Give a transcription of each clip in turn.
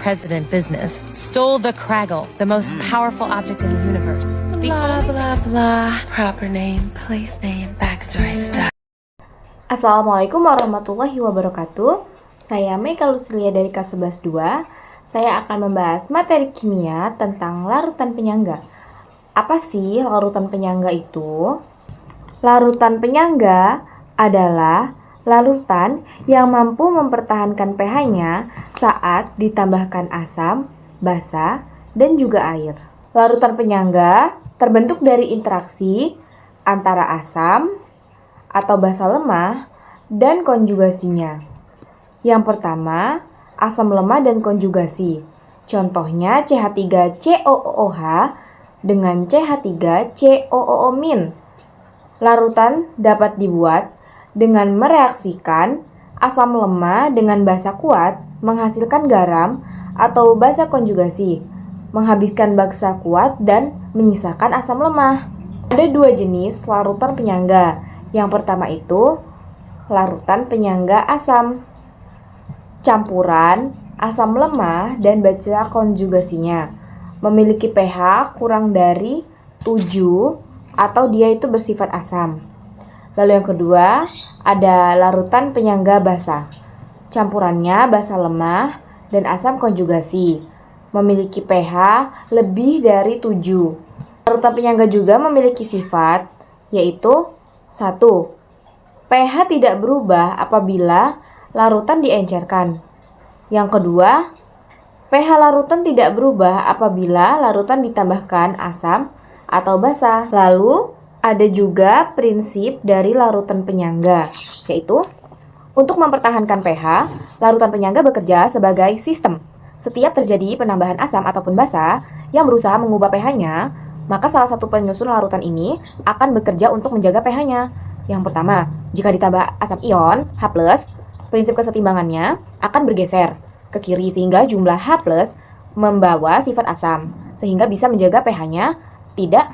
president business, stole the Kraggle, the most powerful object in the universe. Blah, blah, blah. Proper name, place name, backstory stuff. Assalamualaikum warahmatullahi wabarakatuh. Saya Meika Lucilia dari kelas 11-2. Saya akan membahas materi kimia tentang larutan penyangga. Apa sih larutan penyangga itu? Larutan penyangga adalah larutan yang mampu mempertahankan pH-nya saat ditambahkan asam, basa, dan juga air. Larutan penyangga terbentuk dari interaksi antara asam atau basa lemah dan konjugasinya. Yang pertama, asam lemah dan konjugasi. Contohnya CH3COOH dengan CH3COOO-. Larutan dapat dibuat dengan mereaksikan asam lemah dengan basa kuat menghasilkan garam atau basa konjugasi, menghabiskan basa kuat dan menyisakan asam lemah. Ada dua jenis larutan penyangga. Yang pertama itu larutan penyangga asam, campuran asam lemah dan basa konjugasinya, memiliki pH kurang dari 7 atau dia itu bersifat asam. Lalu yang kedua, ada larutan penyangga basa. Campurannya basa lemah dan asam konjugasi, memiliki pH lebih dari 7. Larutan penyangga juga memiliki sifat, yaitu 1. pH tidak berubah apabila larutan diencerkan. Yang kedua, pH larutan tidak berubah apabila larutan ditambahkan asam atau basa. Lalu, ada juga prinsip dari larutan penyangga, yaitu untuk mempertahankan pH, larutan penyangga bekerja sebagai sistem. Setiap terjadi penambahan asam ataupun basa yang berusaha mengubah pH-nya, maka salah satu penyusun larutan ini akan bekerja untuk menjaga pH-nya. Yang pertama, jika ditambah asam ion H+, prinsip kesetimbangannya akan bergeser ke kiri sehingga jumlah H+ membawa sifat asam, sehingga bisa menjaga pH-nya tidak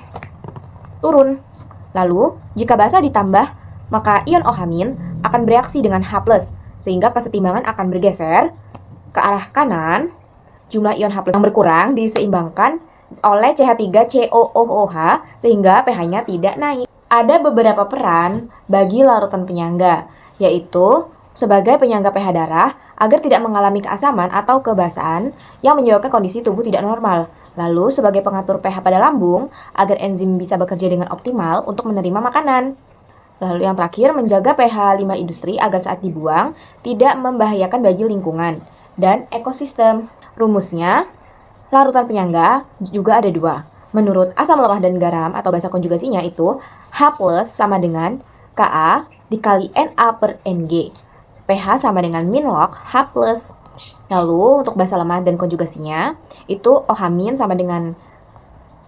turun. Lalu, jika basa ditambah, maka ion OH- akan bereaksi dengan H+, sehingga kesetimbangan akan bergeser ke arah kanan. Jumlah ion H+ yang berkurang diseimbangkan oleh CH3COOH, sehingga pH-nya tidak naik. Ada beberapa peran bagi larutan penyangga, yaitu sebagai penyangga pH darah agar tidak mengalami keasaman atau kebasaan yang menyebabkan kondisi tubuh tidak normal. Lalu sebagai pengatur pH pada lambung agar enzim bisa bekerja dengan optimal untuk menerima makanan. Lalu yang terakhir, menjaga pH limbah industri agar saat dibuang tidak membahayakan bagi lingkungan dan ekosistem. Rumusnya, larutan penyangga juga ada dua. Menurut asam lemah dan garam atau basa konjugasinya itu H+ sama dengan Ka dikali Na/Ng. pH sama dengan min log H+. Lalu untuk basa lemah dan konjugasinya itu OH- sama dengan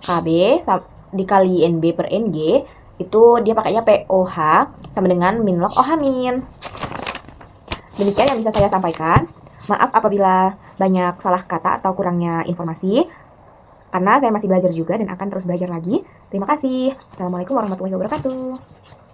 Kb dikali Nb/Ng, itu dia pakainya POH sama dengan min log OH-. Demikian yang bisa saya sampaikan. Maaf apabila banyak salah kata atau kurangnya informasi, karena saya masih belajar juga dan akan terus belajar lagi. Terima kasih. Assalamualaikum warahmatullahi wabarakatuh.